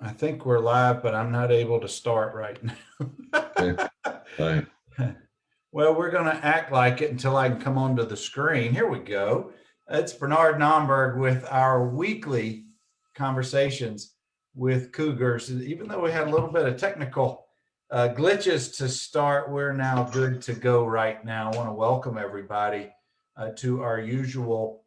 I think we're live, but I'm not able to start right Okay. now. All right. Well, we're going to act like it until I can come onto the screen. Here we go. It's Bernard Nomberg with our weekly conversations with Cougars. Even though we had a little bit of technical glitches to start, we're now good to go right now. I want to welcome everybody to our usual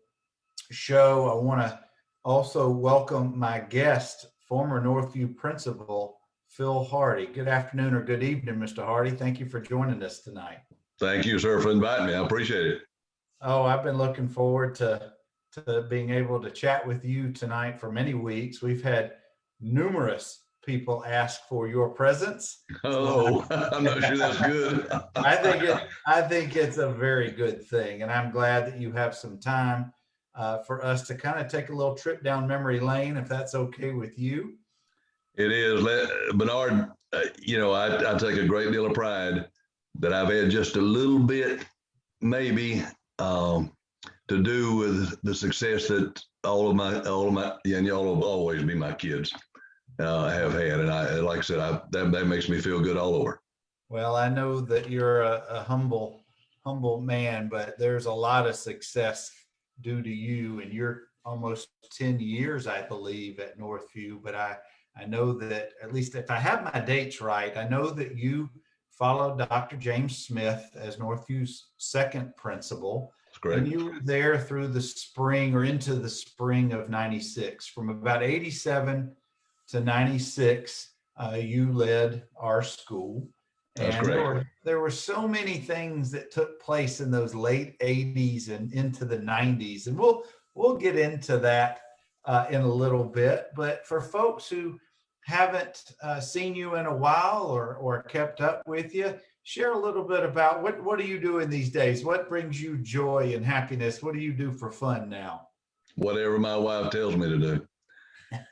show. I want to also welcome my guest, former Northview principal, Phil Hardy. Good afternoon or good evening, Mr. Hardy. Thank you for joining us tonight. Thank you, sir, for inviting me. I appreciate it. Oh, I've been looking forward to being able to chat with you tonight for many weeks. We've had numerous people ask for your presence. Oh, I'm not sure that's good. I think it's a very good thing, and I'm glad that you have some time for us to kind of take a little trip down memory lane, if that's okay with you. It is. Bernard, I take a great deal of pride that I've had just a little bit, maybe, to do with the success that all of my, and y'all will always be my kids, have had. And like I said, that makes me feel good all over. Well, I know that you're a humble man, but there's a lot of success due to you, and you're almost 10 years, I believe, at Northview. But I know that, at least if I have my dates right, I know that you followed Dr. James Smith as Northview's second principal. That's great. And you were there through the spring or into the spring of 96. From about 87 to 96, you led our school. That's And great. there were so many things that took place in those late 80s and into the 90s. And we'll get into that in a little bit. But for folks who haven't seen you in a while or kept up with you, share a little bit about what are you doing these days? What brings you joy and happiness? What do you do for fun now? Whatever my wife tells me to do.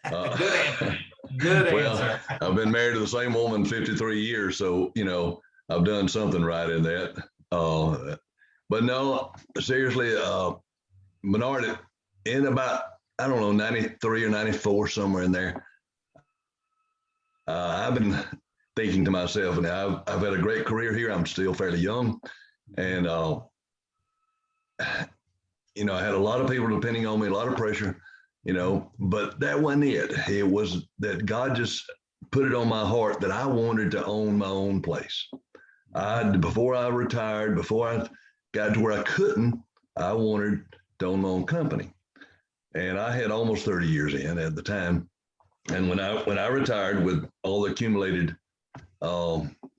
Good answer. Good answer. I've been married to the same woman 53 years, so I've done something right in that. But no, seriously, Bernard, in about, I don't know, 93 or 94, somewhere in there, I've been thinking to myself, and I've had a great career here. I'm still fairly young, and I had a lot of people depending on me, a lot of pressure, but that wasn't it. It was that God just put it on my heart that I wanted to own my own place. Before I retired, before I got to where I couldn't, I wanted to own my own company. And I had almost 30 years in at the time. And when I retired with all the accumulated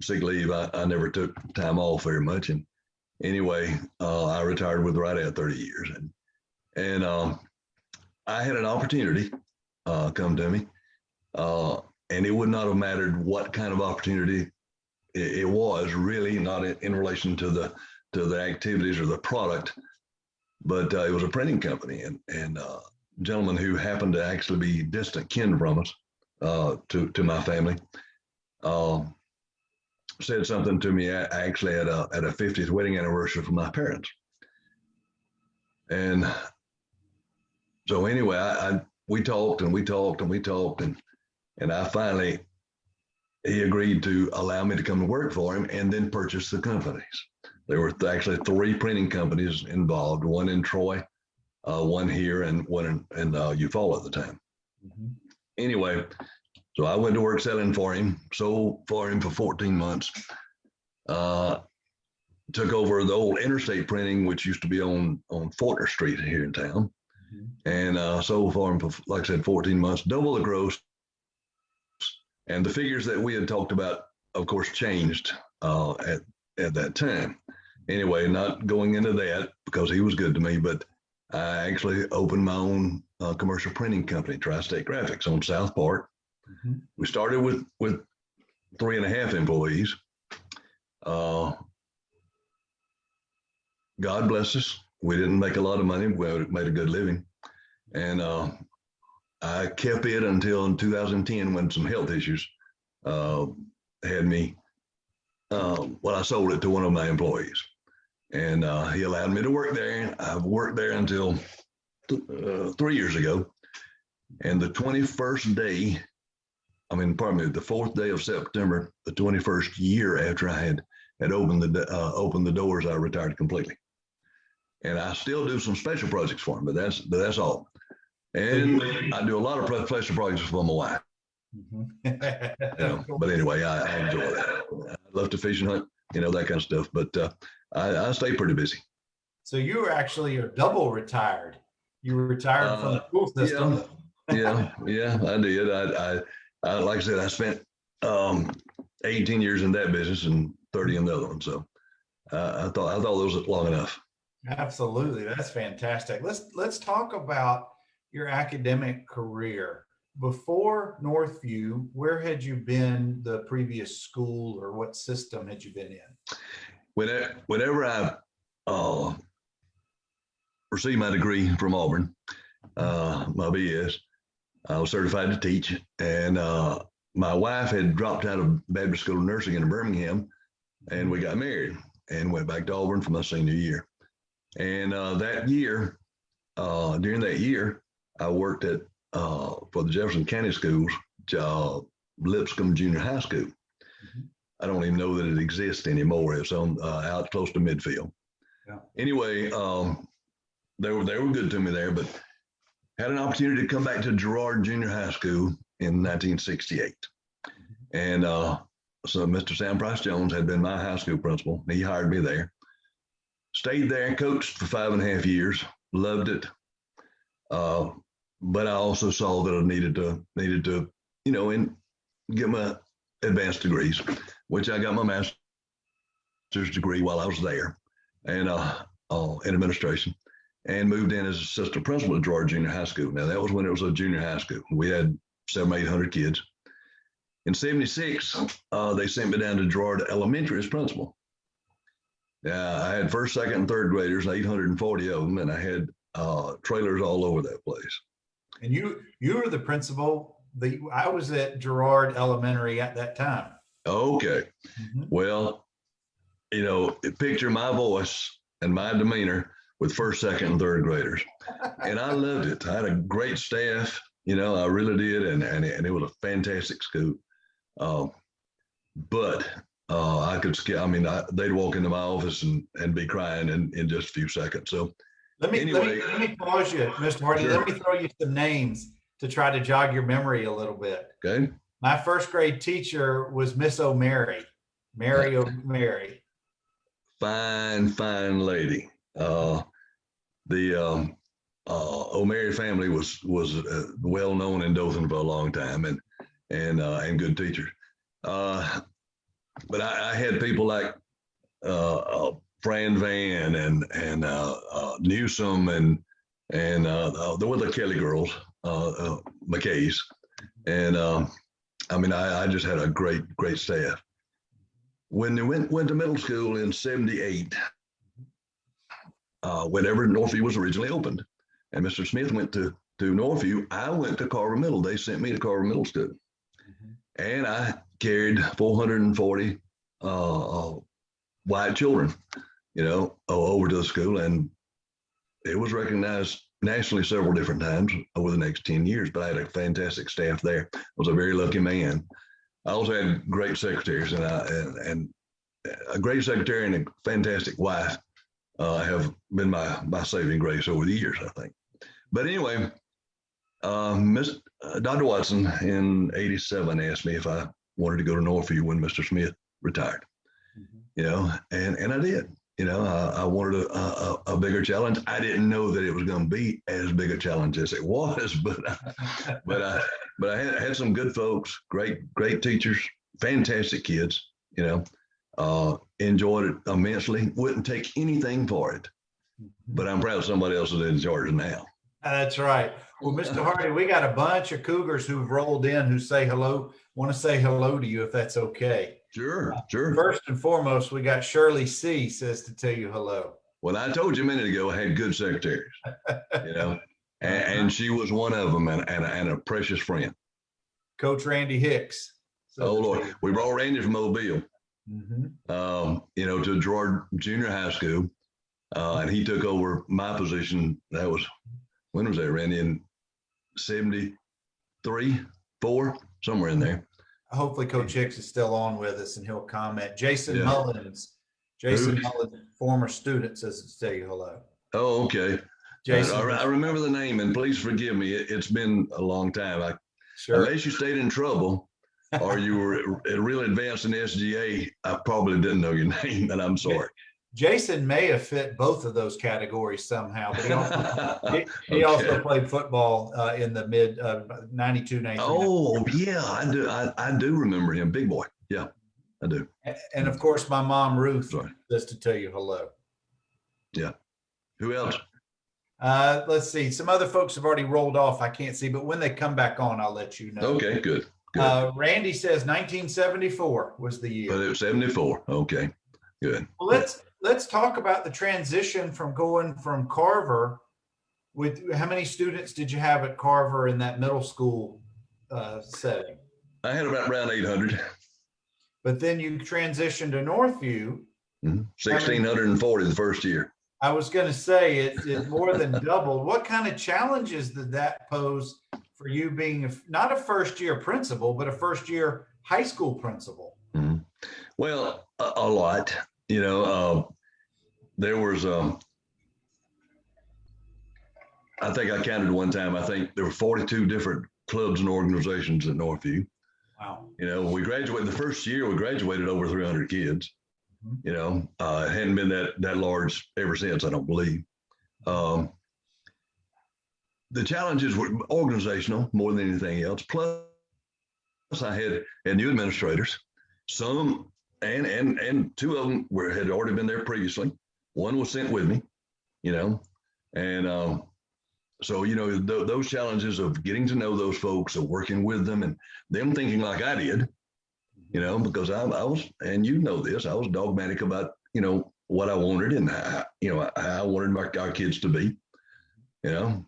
sick leave, I never took time off very much. And anyway, I retired with right at 30 years. And I had an opportunity come to me, and it would not have mattered what kind of opportunity it was, really, not in relation to the activities or the product, but it was a printing company, and gentleman who happened to actually be distant kin from us, to my family, said something to me actually at a 50th wedding anniversary for my parents. And so anyway, we talked and we talked and we talked, and I finally, he agreed to allow me to come to work for him and then purchase the companies. There were actually 3 printing companies involved, one in Troy, one here, and one in Eufaula at the time. Mm-hmm. Anyway, so I went to work selling for him, sold for him for 14 months, took over the old interstate printing, which used to be on Fortner Street here in town, mm-hmm. and sold for him for, like I said, 14 months, double the gross. And the figures that we had talked about, of course, changed at that time. Anyway, not going into that because he was good to me, but I actually opened my own commercial printing company, Tri-State Graphics, on South Park. Mm-hmm. We started with 3.5 employees. God bless us. We didn't make a lot of money. We made a good living. And I kept it until in 2010 when some health issues had me, I sold it to one of my employees. And he allowed me to work there. I've worked there until 3 years ago. And the 21st day pardon me, the 4th day of September, the 21st year after I had opened the doors, I retired completely. And I still do some special projects for them, but that's all. And I do a lot of special projects for my wife. But anyway, I enjoy that. I love to fish and hunt, that kind of stuff. But I stay pretty busy. So you were actually double retired. You were retired from the school system. Yeah, I did. I like I said, I spent 18 years in that business and 30 in the other one. So I thought those was long enough. Absolutely, that's fantastic. Let's talk about your academic career. Before Northview, where had you been the previous school, or what system had you been in? Whenever I received my degree from Auburn, my BS, I was certified to teach, and my wife had dropped out of Baptist School of Nursing in Birmingham, and we got married and went back to Auburn for my senior year. And that year, during that year, I worked at for the Jefferson County Schools, Lipscomb Junior High School. I don't even know that it exists anymore. It's on out close to Midfield. Yeah. Anyway, they were good to me there, but had an opportunity to come back to Girard Junior High School in 1968. And so Mr. Sam Price Jones had been my high school principal. He hired me there. Stayed there and coached for 5.5 years. Loved it. But I also saw that I needed to, and get my advanced degrees, which I got my master's degree while I was there, and in administration, and moved in as assistant principal at Girard Junior High School. Now that was when it was a junior high school. We had 700-800 kids. In '76, they sent me down to Girard Elementary as principal. I had first, second, and third graders, 840 of them, and I had trailers all over that place. And you were the principal. I was at Girard Elementary at that time. Okay. Well, picture my voice and my demeanor with first, second, and third graders. And I loved it. I had a great staff, I really did. And it was a fantastic school. But I could skip, they'd walk into my office and be crying in just a few seconds. So let me pause you, Mr. Hardy. Sure. Let me throw you some names to try to jog your memory a little bit. Okay. My first grade teacher was Miss O'Mary, Mary O'Mary. Fine lady. The O'Mary family was well known in Dothan for a long time, and good teachers. But I had people like Fran Van and Newsom and there were the Kelly girls, McKay's, and I just had a great staff. When they went to middle school in '78, whenever Northview was originally opened, and Mr. Smith went to Northview, I went to Carver Middle. They sent me to Carver Middle School, and I carried 440 white children, over to the school, and it was recognized nationally several different times over the next 10 years. But I had a fantastic staff there. I was a very lucky man. I also had great secretaries, and a great secretary and a fantastic wife have been my saving grace over the years, I think. But anyway, Dr. Watson in '87 asked me if I wanted to go to Northview when Mr. Smith retired. And I did. I wanted a bigger challenge. I didn't know that it was going to be as big a challenge as it was, but I had some good folks, great teachers, fantastic kids. Enjoyed it immensely. Wouldn't take anything for it, but I'm proud somebody else is in charge now. That's right. Well, Mr. Hardy, we got a bunch of Cougars who've rolled in who say hello. Want to say hello to you if that's okay. Sure. First and foremost, we got Shirley C. says to tell you hello. Well, I told you a minute ago I had good secretaries, and she was one of them, and a precious friend. Coach Randy Hicks. Oh Lord, we brought Randy from Mobile, to Girard Junior High School, and he took over my position. When was that, Randy? In '73, '4? somewhere in there. Hopefully Coach Hicks is still on with us and he'll comment. Jason Yeah. Mullins, former student, says to say hello. Oh, okay. Jason, I remember the name, and please forgive me. It's been a long time. sure. Unless you stayed in trouble or you were really advanced in SGA, I probably didn't know your name, and I'm sorry. Jason may have fit both of those categories somehow, but he also played football in the mid 92, 93. Oh, yeah, I do remember him. Big boy. Yeah, I do. And of course, my mom, Ruth, just to tell you hello. Yeah. Who else? Let's see. Some other folks have already rolled off. I can't see, but when they come back on, I'll let you know. Okay, good. Randy says 1974 was the year. But it was 74. Okay, good. Well, let's talk about the transition from going from Carver. With how many students did you have at Carver in that middle school setting? I had around 800. But then you transitioned to Northview. 1,640 the first year. I was going to say it more than doubled. What kind of challenges did that pose for you being not a first year principal, but a first year high school principal? Mm-hmm. Well, a lot. There was, I think I counted one time, I think there were 42 different clubs and organizations at Northview. Wow. We graduated the first year, we graduated over 300 kids. It hadn't been that large ever since, I don't believe. The challenges were organizational more than anything else. Plus, I had new administrators. Some and two of them had already been there previously. One was sent with me, and so those challenges of getting to know those folks, of working with them, and them thinking like I did. Because I was, and this, I was dogmatic about, what I wanted and how I wanted our kids to be.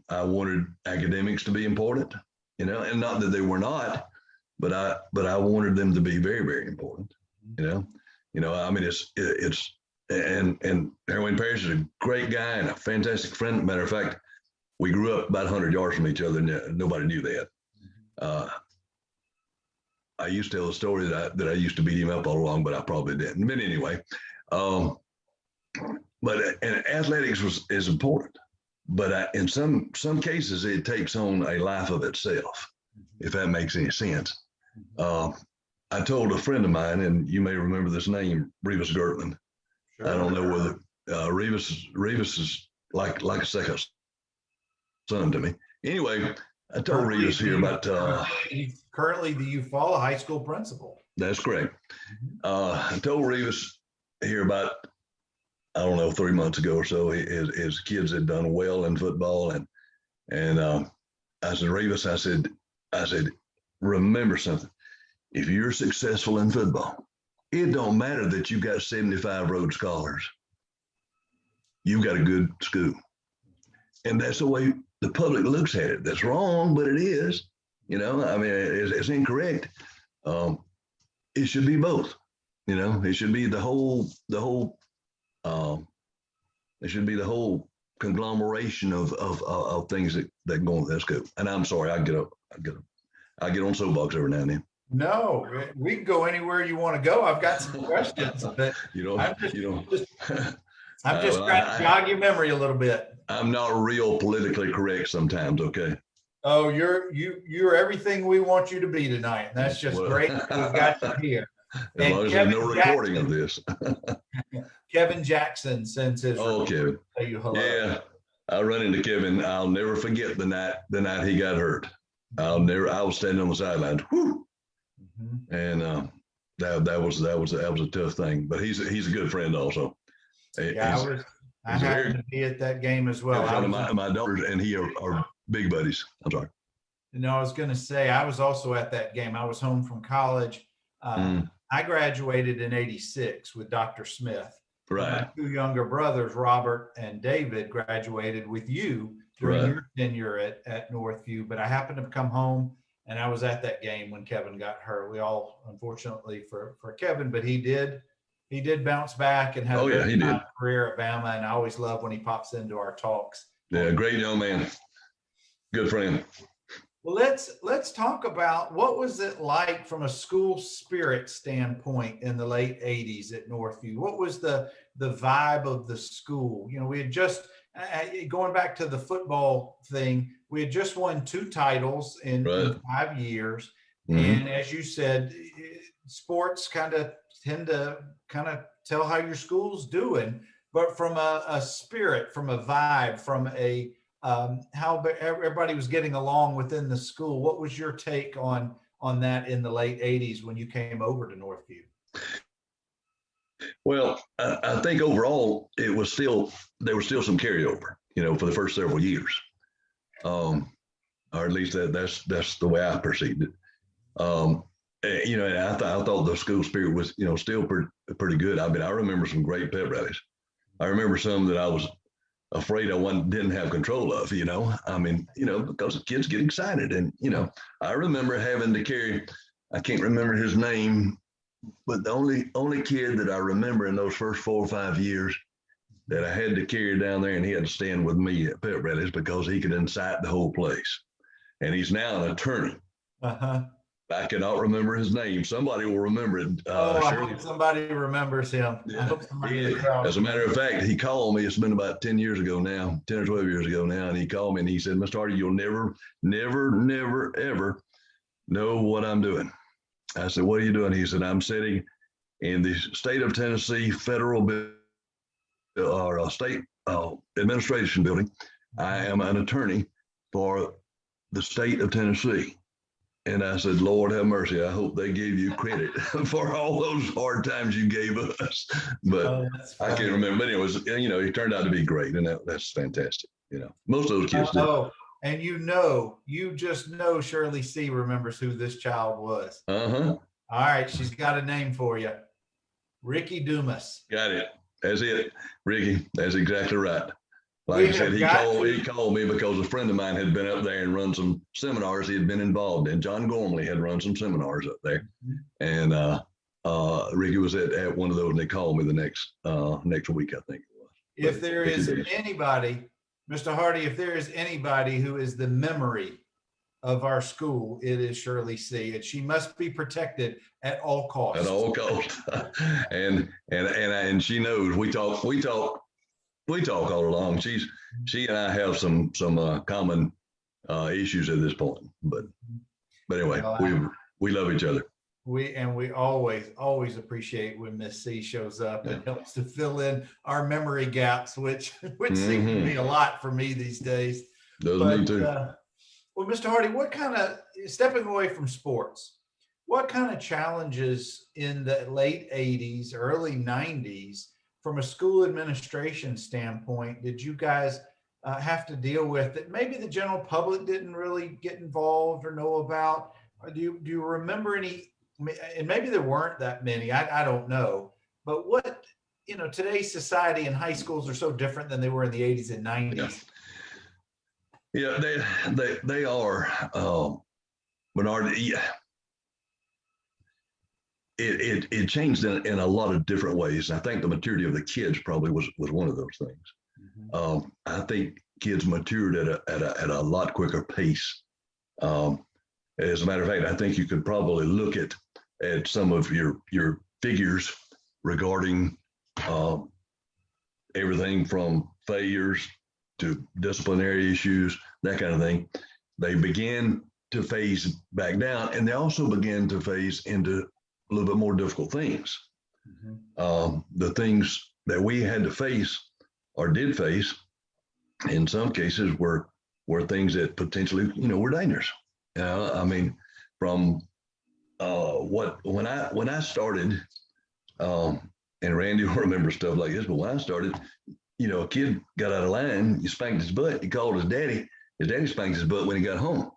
I wanted academics to be important, and not that they were not, but I wanted them to be very, very important. I mean, and Erwin Parrish is a great guy and a fantastic friend. Matter of fact, we grew up about 100 yards from each other, and nobody knew that. I used to tell a story that I used to beat him up all along, but I probably didn't. But anyway, and athletics is important, but in some cases it takes on a life of itself, if that makes any sense. I told a friend of mine, and you may remember this name, Revis Gertman. Sure. I don't know whether Revis is like a second son to me. Anyway, I told Revis here about currently the Eufaula High School principal. That's correct. I told Revis here about, I don't know, 3 months ago or so, his kids had done well in football, and I said, Revis, I said, remember something. If you're successful in football, it don't matter that you got 75 Rhodes Scholars. You've got a good school. And that's the way the public looks at it. That's wrong, but it is. I mean, it's incorrect. It should be both. It should be the whole. It should be the whole conglomeration of things that go on. That's good. And I'm sorry, I get on soapbox every now and then. No, we can go anywhere you want to go. I've got some questions, but I'm just trying to jog your memory a little bit. I'm not real politically correct sometimes. Okay. Oh, you're everything we want you to be tonight. And that's just great. We've got you here. As long as there's no recording of this. Kevin Jackson sends his. Oh, Kevin. Tell you hello. Yeah, I run into Kevin. I'll never forget the night he got hurt. I was standing on the sidelines. Whoo! Mm-hmm. And that was a tough thing. But he's a good friend also. Yeah, I happened to be at that game as well. My daughters and he are big buddies. I'm sorry. I was going to say, I was also at that game. I was home from college. I graduated in '86 with Dr. Smith. Right. My two younger brothers, Robert and David, graduated with you during your tenure at Northview. But I happened to come home, and I was at that game when Kevin got hurt. We all, unfortunately for Kevin, but he did bounce back and had a career at Bama. And I always love when he pops into our talks. Yeah, great young man. Good friend. Well, let's talk about what was it like from a school spirit standpoint in the late 80s at Northview? What was the vibe of the school? You know, we had just going back to the football thing, we had just won two titles in Right. 5 years. Hmm. And as you said, sports kind of tend to kind of tell how your school's doing, but from a spirit, from a vibe, from a how everybody was getting along within the school. What was your take on that in the late 80s when you came over to Northview? Well, I think overall it was still there was still some carryover, for the first several years, um, or at least that's the way I perceived it. And I thought the school spirit was still pretty good. I mean, I remember some great pep rallies. I remember some that I was afraid didn't have control of. I mean, because the kids get excited, and I remember having to carry. I can't remember his name, but the only kid that I remember in those first 4 or 5 years that I had to carry down there, and he had to stand with me at pep rallies because he could incite the whole place. And he's now an attorney. Uh-huh. I cannot remember his name. Somebody will remember it. I hope somebody remembers him. I Yeah. hope somebody in the crowd. As a matter of fact, he called me. It's been about 10 years ago now, 10 or 12 years ago now. And he called me and he said, Mr. Hardy, you'll never, never, never, ever know what I'm doing. I said, what are you doing? He said, I'm sitting in the state of Tennessee federal or state administration building. I am an attorney for the state of Tennessee. And I said, Lord have mercy. I hope they gave you credit for all those hard times you gave us. But I can't remember. But it was, he turned out to be great. And that's fantastic. Most of those kids did. Oh, and you just know Shirley C. remembers who this child was. Uh-huh. All right. She's got a name for you. Ricky Dumas. Got it. That's it. Ricky, that's exactly right. Like I said, he called me because a friend of mine had been up there and run some seminars he had been involved in. John Gormley had run some seminars up there. And Ricky was at one of those, and they called me the next week, I think it was. If there is anybody, Mr. Hardy, if there is anybody who is the memory of our school, it is Shirley C. And she must be protected at all costs. At all costs. and she knows we talk all along. She and I have some common issues at this point, but anyway, we love each other. We always appreciate when Miss C shows up and helps to fill in our memory gaps, which seem to be a lot for me these days. Me too. Well, Mr. Hardy, what kind of, stepping away from sports, what kind of challenges in the late 80s, early 90s from a school administration standpoint did you guys have to deal with that maybe the general public didn't really get involved or know about? Or do you remember any, and maybe there weren't that many, I don't know, but what, today's society and high schools are so different than they were in the 80s and 90s. Yeah, they are, Bernard. Yeah. It changed in a lot of different ways. I think the maturity of the kids probably was one of those things. I think kids matured at a lot quicker pace. As a matter of fact, I think you could probably look at some of your figures regarding everything from failures to disciplinary issues, that kind of thing. They began to phase back down, and they also began to phase into a little bit more difficult things. The things that we had to face or did face in some cases were things that potentially, were dangerous. I mean, from when I started, and Randy will remember stuff like this, but when I started, a kid got out of line, you spanked his butt, he called his daddy spanked his butt when he got home.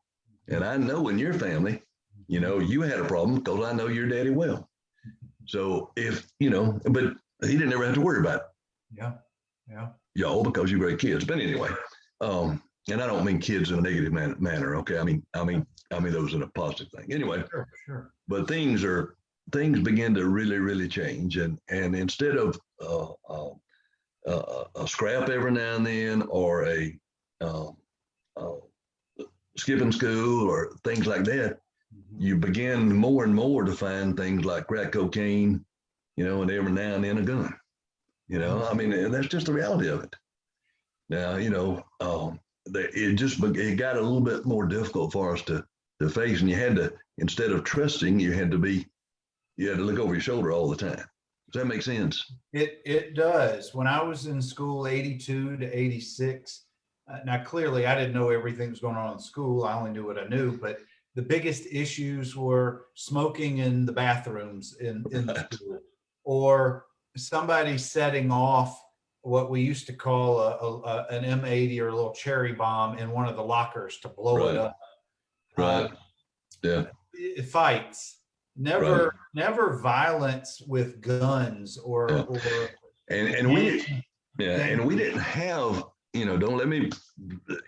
And I know in your family, you had a problem because I know your daddy well. So but he didn't ever have to worry about it. Yeah. Y'all, because you're great kids. But anyway, and I don't mean kids in a negative manner. Okay. I mean those in a positive thing. Anyway, sure. But things begin to really, really change. And instead of a scrap every now and then or a skipping school or things like that, you begin more and more to find things like crack cocaine, and every now and then a gun. I mean, and that's just the reality of it. Now, it got a little bit more difficult for us to face, and you had to, instead of trusting, you had to look over your shoulder all the time. Does that make sense? It does. When I was in school, 82 to 86, now clearly I didn't know everything that was going on in school. I only knew what I knew, but the biggest issues were smoking in the bathrooms in the school, or somebody setting off what we used to call an M80 or a little cherry bomb in one of the lockers to blow it up. Right. Yeah. Fights. Never violence with guns or and we didn't have, don't let me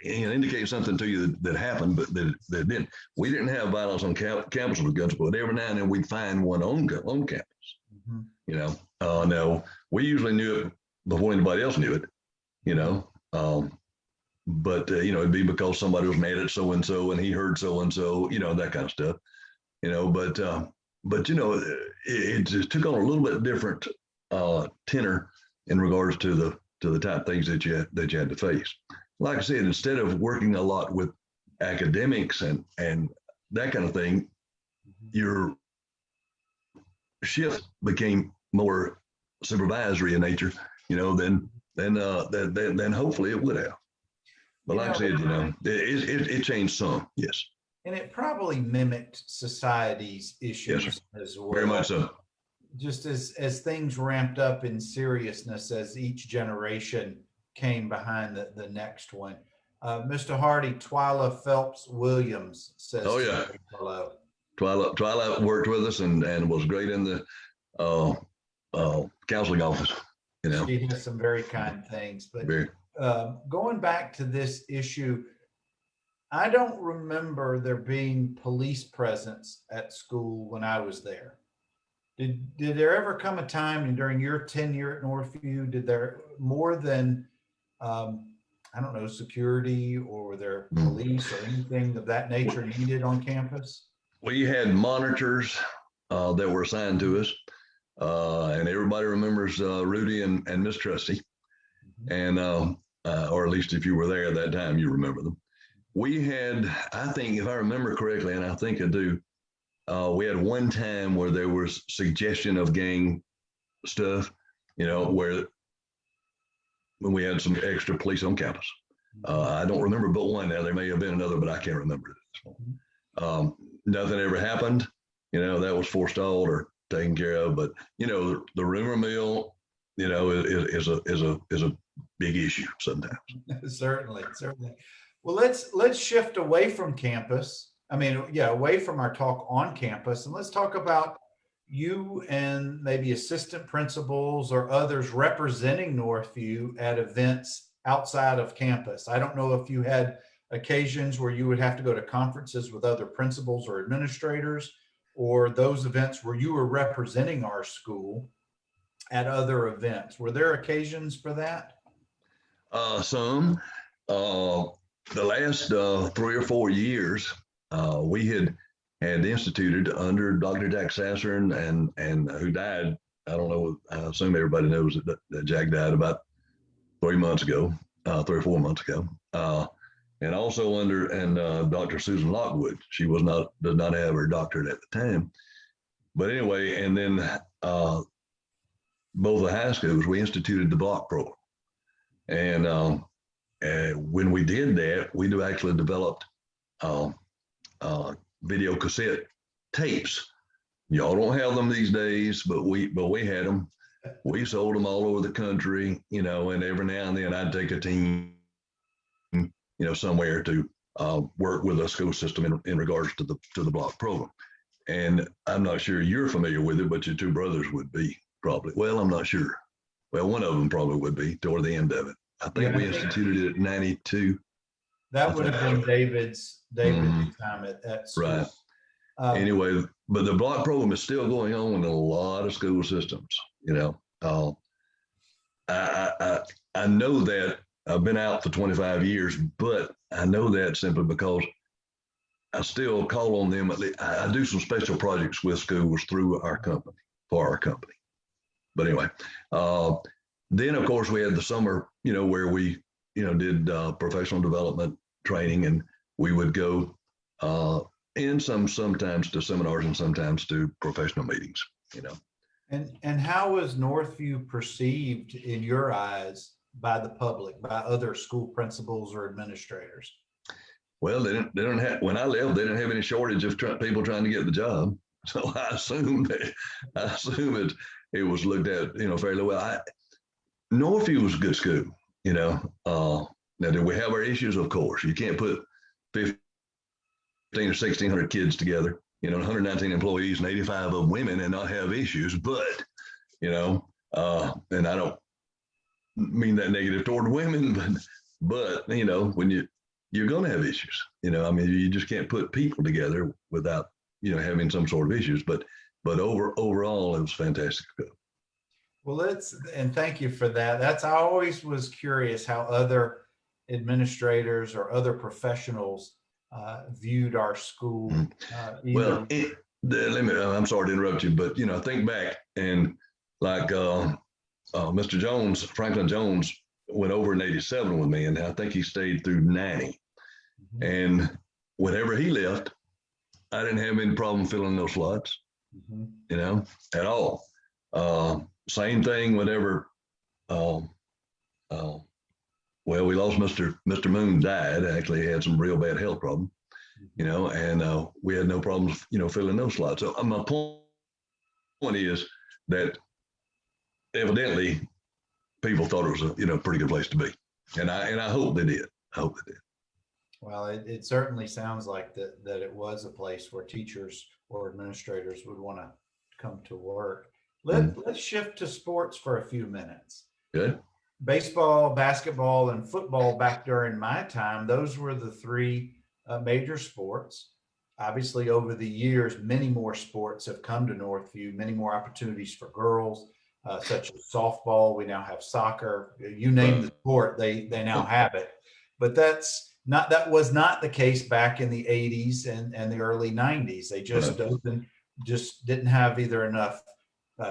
indicate something to you that happened, but that didn't. We didn't have violence on campus with guns, but every now and then we'd find one on campus. Now we usually knew it before anybody else knew it, but it'd be because somebody was mad at so and so and he heard so and so, that kind of stuff, but it just took on a little bit different tenor in regards to the type of things that you had to face. Like I said, instead of working a lot with academics and that kind of thing, your shift became more supervisory in nature, then hopefully it would have. But like I said, it changed some, yes. And it probably mimicked society's issues as well. Very much so. Just as things ramped up in seriousness as each generation came behind the next one. Mr. Hardy, Twyla Phelps Williams says, "Oh yeah, hello." Twyla worked with us and was great in the counseling office. She has some very kind things. But going back to this issue, I don't remember there being police presence at school when I was there. Did there ever come a time during your tenure at Northview, did there more than, security, or were there police or anything of that nature needed on campus? We had monitors that were assigned to us, and everybody remembers Rudy and Miss Trusty, and or at least if you were there at that time, you remember them. We had, I think, if I remember correctly, and I think I do, we had one time where there was suggestion of gang stuff, where when we had some extra police on campus. I don't remember but one now. There may have been another, but I can't remember it. Nothing ever happened. That was forestalled or taken care of. But the rumor mill, is a big issue sometimes. Certainly. Well, let's shift away from campus. Away from our talk on campus, and let's talk about you and maybe assistant principals or others representing Northview at events outside of campus. I don't know if you had occasions where you would have to go to conferences with other principals or administrators, or those events where you were representing our school at other events. Were there occasions for that? Some. The last 3 or 4 years, we had instituted under Dr. Jack Sasser and who died. I don't know. I assume everybody knows that Jack died about 3 months ago, 3 or 4 months ago. And also under Dr. Susan Lockwood. She does not have her doctorate at the time. But anyway, and then both the high schools, we instituted the block program. And when we did that, we actually developed video cassette tapes. Y'all don't have them these days, but we had them. We sold them all over the country, and every now and then I'd take a team, somewhere to work with a school system in regards to the block program. And I'm not sure you're familiar with it, but your two brothers would be probably. Well, I'm not sure. Well, one of them probably would be toward the end of it. I think we instituted it in 92. That would have been David's time at school. Right. Anyway, but the block program is still going on in a lot of school systems. I know that I've been out for 25 years, but I know that simply because I still call on them. I do some special projects with schools through our company, for our company. But anyway, then of course we had the summer, where we, did professional development training, and we would go sometimes to seminars and sometimes to professional meetings, And how was Northview perceived in your eyes by the public, by other school principals or administrators? Well, they don't have, when I left, they didn't have any shortage of people trying to get the job. So I assume it was looked at, fairly well. Northview was a good school, now, do we have our issues? Of course. You can't put 15 or 1,600 kids together, 119 employees and 85 of them women and not have issues. But, and I don't mean that negative toward women, but when you're going to have issues, you just can't put people together without, having some sort of issues. But overall, it was fantastic. Well, and thank you for that. I always was curious how other administrators or other professionals viewed our school. Well, I'm sorry to interrupt you, but think back, and like Mr. Jones, Franklin Jones, went over in '87 with me, and I think he stayed through '90. Mm-hmm. And whenever he left, I didn't have any problem filling those slots, mm-hmm. At all. Same thing whenever, we lost Mr. Moon died. Actually, he had some real bad health problem, and we had no problems, filling those slots. So my point is that evidently people thought it was a pretty good place to be, and I hope they did. Well, it certainly sounds like that it was a place where teachers or administrators would want to come to work. Let's shift to sports for a few minutes. Good. Baseball, basketball, and football back during my time, those were the three major sports. Obviously, over the years, many more sports have come to Northview, many more opportunities for girls, such as softball. We now have soccer. You name the sport, they now have it. But that was not the case back in the 80s and the early 90s. They just didn't have either enough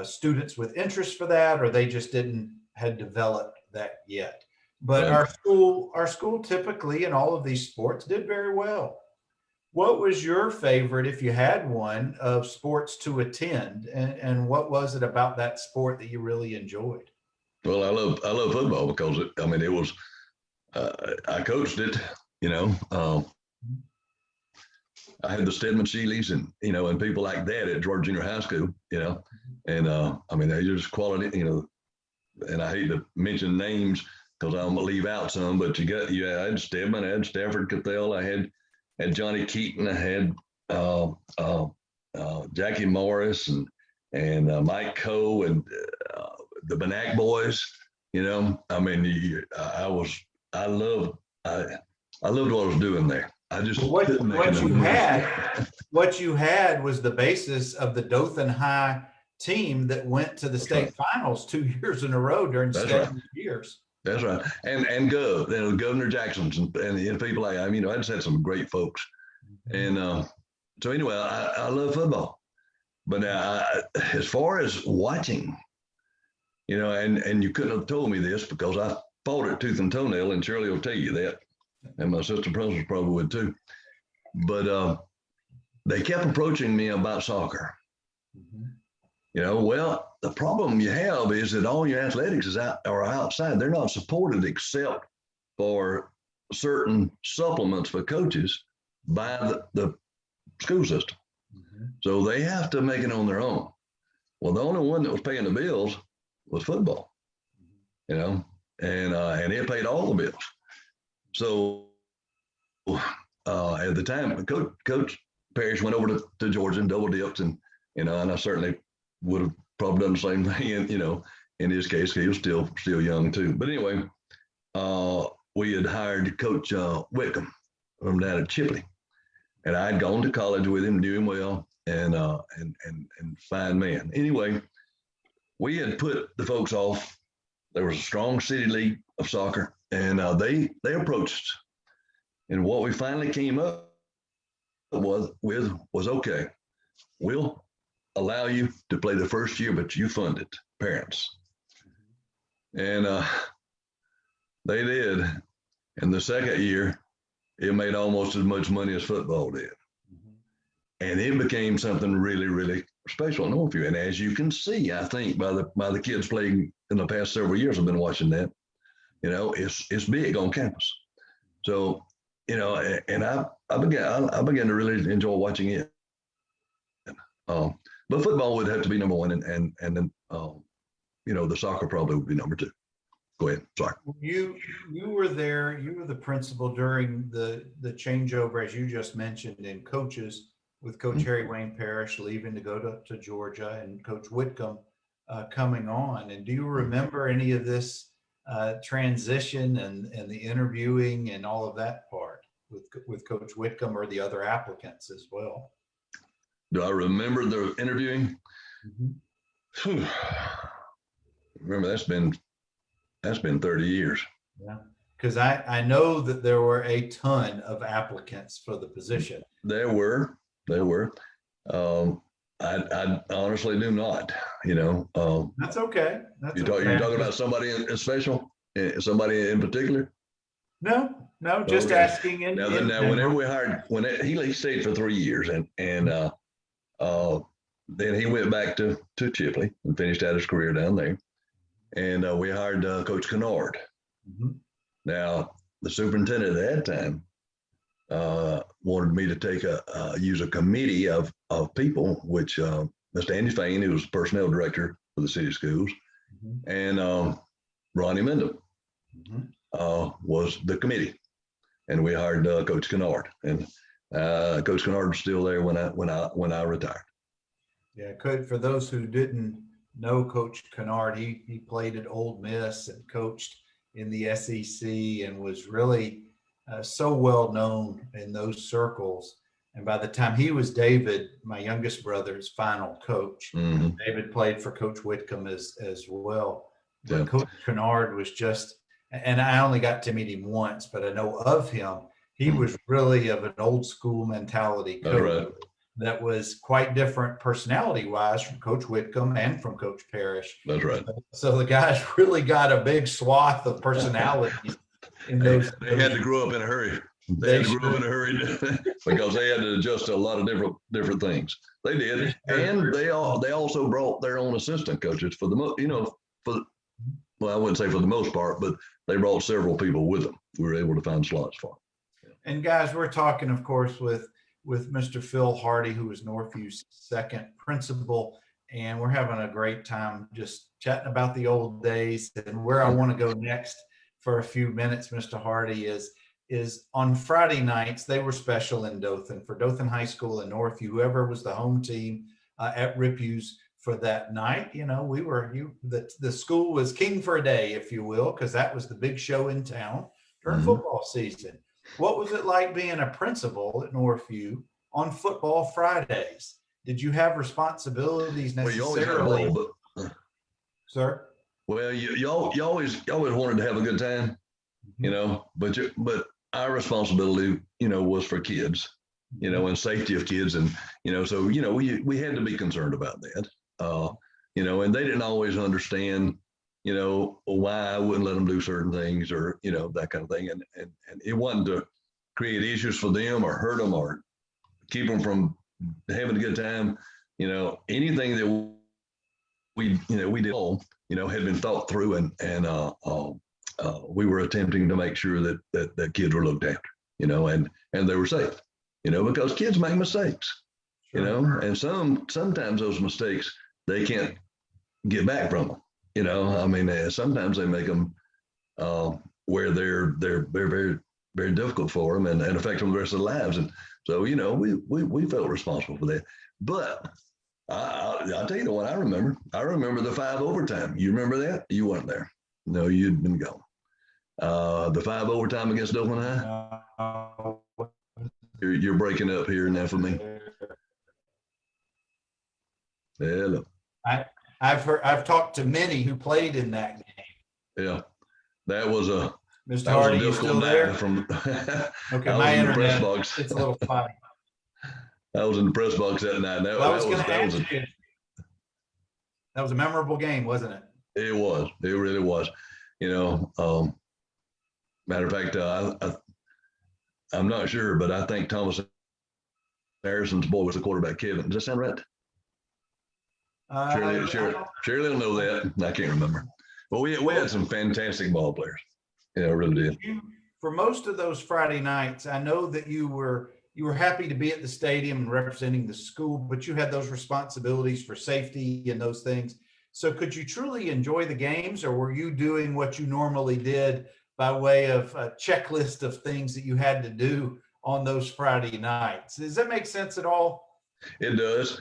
students with interest for that, or they just had developed that yet. But our school typically in all of these sports did very well. What was your favorite, if you had one, of sports to attend, and what was it about that sport that you really enjoyed? Well, I love football because it was I coached it. I had the Stedman Sheelys and people like that at Georgia Junior High School, and they're just quality, and I hate to mention names because I'm gonna leave out some, but I had Stedman, I had Stafford Cathell, I had Johnny Keaton, I had Jackie Morris and Mike Coe and the Benak boys. I loved what I was doing there. I just what you had was the basis of the Dothan High team that went to the state finals 2 years in a row during Stedman's years. That's right. And Governor Jackson's and people like, I just had some great folks. And so anyway, I love football. But as far as watching, and you couldn't have told me this because I fought it tooth and toenail, and Shirley will tell you that. And my sister principals probably would too. But they kept approaching me about soccer. Mm-hmm. Well, the problem you have is that all your athletics are outside. They're not supported except for certain supplements for coaches by the school system. Mm-hmm. So they have to make it on their own. Well, the only one that was paying the bills was football, and it paid all the bills. So at the time, Coach Parrish went over to Georgia and double dipped, and and I certainly would have probably done the same thing. In his case, he was still young too. But anyway, we had hired Coach Whitcomb from down at Chipley, and I had gone to college with him, knew him well, and fine man. Anyway, we had put the folks off. There was a strong city league of soccer, and they approached us. And what we finally came up was okay. We'll allow you to play the first year, but you fund it, parents. And they did. And the second year, it made almost as much money as football did. And it became something really, really special in Northview. And as you can see, I think by the kids playing in the past several years, I've been watching that. It's big on campus. So, and I began to really enjoy watching it. But football would have to be number one, and then the soccer probably would be number two. Go ahead. Sorry. You were there. You were the principal during the changeover, as you just mentioned, in coaches, with Coach Harry Wayne Parrish leaving to go to Georgia, and Coach Whitcomb coming on. And do you remember any of this transition and the interviewing and all of that part with Coach Whitcomb or the other applicants as well? Do I remember the interviewing? Mm-hmm. Remember, that's been 30 years. Yeah, because I know that there were a ton of applicants for the position. There were. I honestly do not. That's okay. You're talking about somebody in special, somebody in particular? No, just Okay. asking. Now, whenever we hired, he stayed for 3 years, and then he went back to Chipley and finished out his career down there. And we hired Coach Kennard. Mm-hmm. Now, the superintendent at that time wanted me to use a committee of people, which Mr. Andy Fain, who was personnel director for the city schools, mm-hmm. and Ronnie Mendham was the committee. And we hired Coach Kennard, and Coach Kennard was still there when I retired. Yeah, for those who didn't know Coach Kennard, he played at Ole Miss and coached in the SEC and was really so well known in those circles. And by the time he was David, my youngest brother's final coach, Mm-hmm. David played for Coach Whitcomb as well. But Yeah. Coach Kennard was just, and I only got to meet him once, but I know of him. He was really of an old school mentality coach. Right. That was quite different personality-wise from Coach Whitcomb and from Coach Parrish. That's right. So the guys really got a big swath of personality. They had to grow up in a hurry. They had to grow up in a hurry because they had to adjust to a lot of different things. They did, and they also brought their own assistant coaches for the well, I wouldn't say for the most part, but they brought several people with them. We were able to find slots for them. And guys, we're talking, of course, with Mr. Phil Hardy, who is Northview's second principal, and we're having a great time just chatting about the old days. And where I want to go next for a few minutes, Mr. Hardy, is on Friday nights. They were special in Dothan for Dothan High School and Northview, whoever was the home team at Ripue's for that night. The school was king for a day, if you will, because that was the big show in town during football season. What was it like being a principal at Northview on football Fridays? Did you have responsibilities necessarily? Sir? Well, you always wanted to have a good time, but our responsibility, was for kids, and safety of kids. And, so, we had to be concerned about that, and they didn't always understand, why I wouldn't let them do certain things or, that kind of thing. And it wasn't to create issues for them or hurt them or keep them from having a good time. Anything that we did all, had been thought through and we were attempting to make sure that kids were looked after, and they were safe, because kids make mistakes, and sometimes those mistakes, they can't get back from them. Sometimes they make them where they're very, very difficult for them and affect them the rest of their lives. And so, we felt responsible for that. But I'll tell you the one I remember. I remember the 5 overtime. You remember that? You weren't there. No, you'd been gone. The 5 overtime against Dothan High. You're breaking up here now for me. Hello. I've talked to many who played in that game. Yeah, that was a Mr. Hardy, you still there? From Okay, my internet, it's a little funny. I was in the press box that night. Well, I was going to ask you. That was a memorable game, wasn't it? It was. It really was. You know, matter of fact, I'm not sure, but I think Thomas Harrison's boy was the quarterback. Kevin, does that sound right? Shirley will know that. I can't remember. But we had some fantastic ball players. Yeah, really did. For most of those Friday nights, I know that you were happy to be at the stadium and representing the school, but you had those responsibilities for safety and those things. So could you truly enjoy the games, or were you doing what you normally did by way of a checklist of things that you had to do on those Friday nights? Does that make sense at all? It does.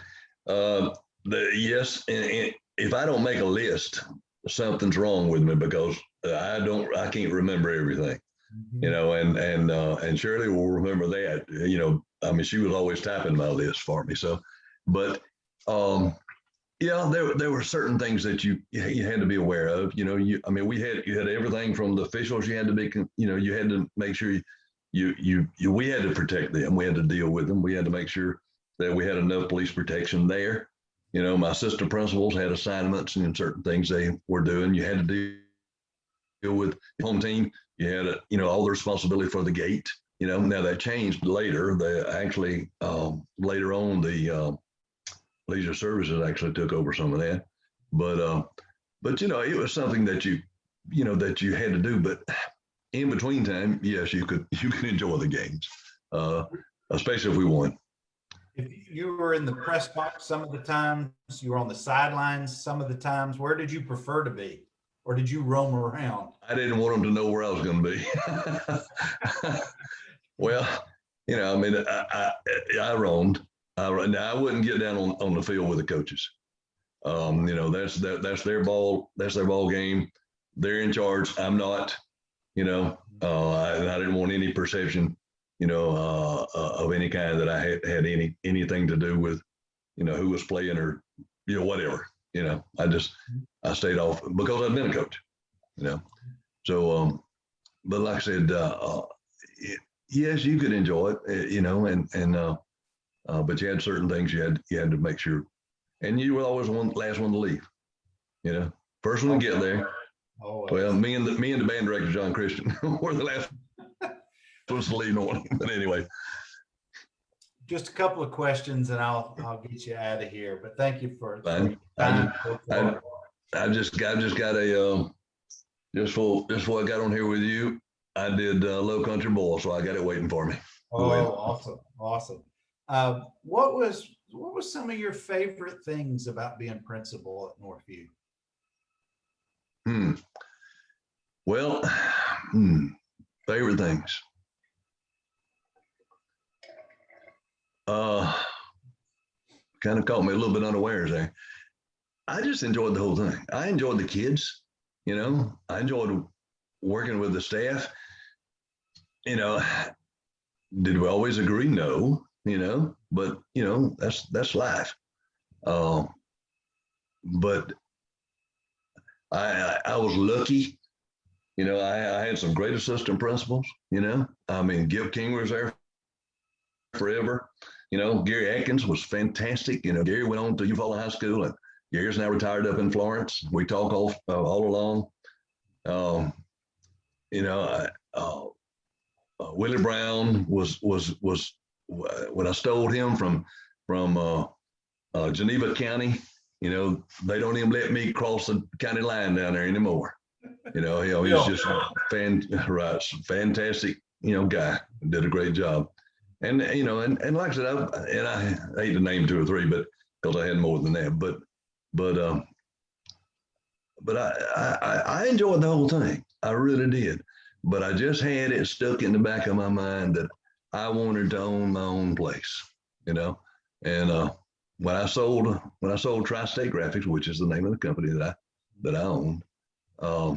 Yes. And if I don't make a list, something's wrong with me, because I can't remember everything. You know, and Shirley will remember that. You know, I mean, she was always typing my list for me. So, but yeah, there were certain things that you had to be aware of. You know, you had everything from the officials. You had to be, you know, you had to make sure we had to protect them. We had to deal with them. We had to make sure that we had enough police protection there. You know, my assistant principals had assignments and certain things they were doing. You had to deal with the home team. You had, all the responsibility for the gate. You know, now that changed later. They actually, later on, the leisure services actually took over some of that. But you know, it was something that you had to do. But in between time, yes, you could enjoy the games, especially if we won. If you were in the press box some of the times, you were on the sidelines some of the times, where did you prefer to be? Or did you roam around? I didn't want them to know where I was going to be. Well, you know, I mean, I roamed. Now, I wouldn't get down on the field with the coaches. You know, that's their ball. That's their ball game. They're in charge. I'm not. You know, I didn't want any perception, of any kind that I had anything to do with, who was playing or, whatever. You know, I stayed off because I've been a coach. You know, so but like I said, yes, you could enjoy it. But you had certain things you had to make sure, and you were always last one to leave. You know, first one to get there. Always. Well, me and the band director John Christian were the last ones to leave. But anyway, just a couple of questions, and I'll get you out of here. But thank you for I just got a just for I got on here with you. I did Low Country Bowl, so I got it waiting for me. Oh, awesome. What was some of your favorite things about being principal at Northview? Well, favorite things. Kind of caught me a little bit unawares there. I just enjoyed the whole thing. I enjoyed the kids, I enjoyed working with the staff. Did we always agree? No, but that's life. But I was lucky. I had some great assistant principals, I mean, Gil King was there forever. Gary Atkins was fantastic. Gary went on to Eufaula High School, and Gary's now retired up in Florence. We talk all along. Willie Brown was when I stole him from Geneva County. They don't even let me cross the county line down there anymore. He's just fantastic. Guy, did a great job. And and like I said, I hate to name two or three, but because I had more than that, but I enjoyed the whole thing. I really did. But I just had it stuck in the back of my mind that I wanted to own my own place, And when I sold Tri-State Graphics, which is the name of the company that I owned, a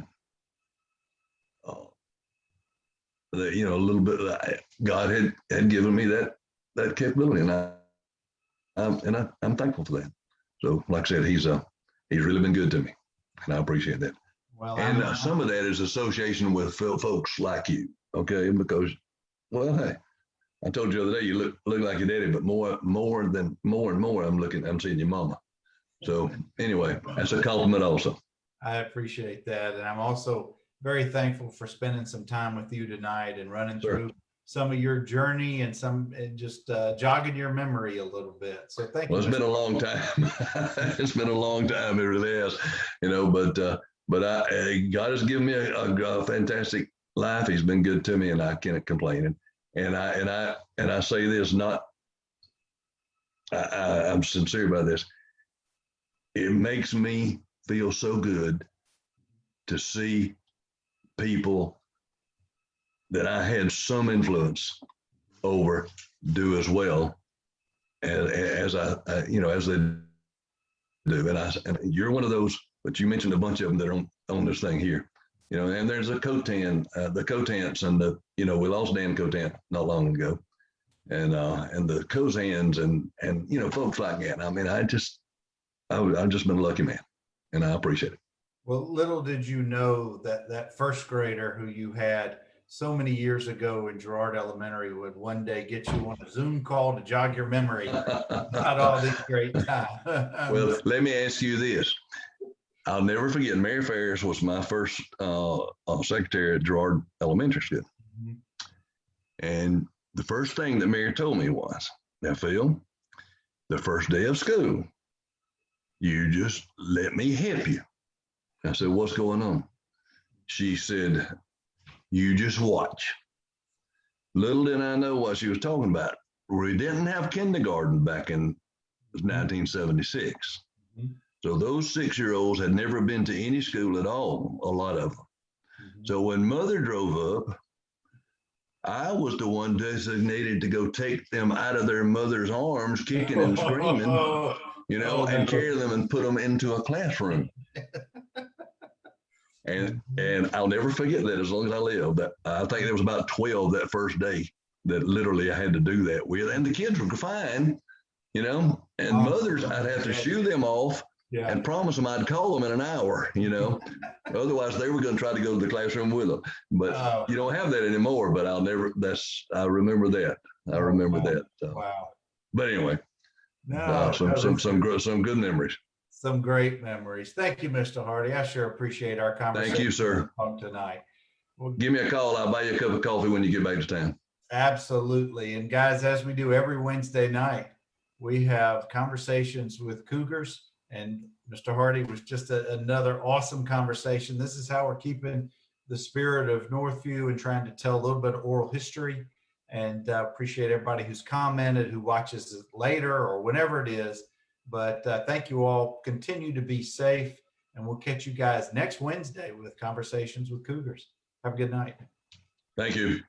little bit God had given me that capability, and I'm thankful for that. So, like I said, he's really been good to me, and I appreciate that. Well, and some of that is association with folks like you, okay? Because, well, hey, I told you the other day, you look like your daddy, but more and more, I'm seeing your mama. So anyway, that's a compliment also. I appreciate that. And I'm also very thankful for spending some time with you tonight and running Sure. through some of your journey and just jogging your memory a little bit. So thank you. Well, it's been a long time. It's been a long time. It really has, but God has given me a fantastic life. He's been good to me, and I can't complain. And I say this, I'm sincere about this. It makes me feel so good to see people that I had some influence over do as well as as they do. And you're one of those, but you mentioned a bunch of them that are on this thing here, and there's the Cotants and we lost Dan Cotant not long ago, and the Cozans and folks like that. I mean, I've just been a lucky man, and I appreciate it. Well, little did you know that first grader who you had so many years ago in Girard Elementary would one day get you on a Zoom call to jog your memory about all these great times. Well, let me ask you this. I'll never forget, Mary Ferris was my first secretary at Girard Elementary School. Mm-hmm. And the first thing that Mary told me was, now, Phil, the first day of school, you just let me help you. I said, what's going on? She said, you just watch. Little did I know what she was talking about. We didn't have kindergarten back in 1976. Mm-hmm. So those 6-year-olds had never been to any school at all, a lot of them. Mm-hmm. So when Mother drove up, I was the one designated to go take them out of their mother's arms, kicking and screaming, and carry them and put them into a classroom. And I'll never forget that as long as I live. That I think there was about 12 that first day that literally I had to do that with. And the kids were fine, and mothers, I'd have to shoo them off and promise them I'd call them in an hour, Otherwise, they were going to try to go to the classroom with them. But you don't have that anymore. But I remember that. I remember that. Wow. But anyway, some good memories. Some great memories. Thank you, Mr. Hardy. I sure appreciate our conversation. Thank you, sir. Tonight. Well, give me a call. I'll buy you a cup of coffee when you get back to town. Absolutely. And guys, as we do every Wednesday night, we have conversations with Cougars, and Mr. Hardy was just another awesome conversation. This is how we're keeping the spirit of Northview and trying to tell a little bit of oral history, and appreciate everybody who's commented, who watches it later or whenever it is. But thank you all. Continue to be safe, and we'll catch you guys next Wednesday with Conversations with Cougars. Have a good night. Thank you.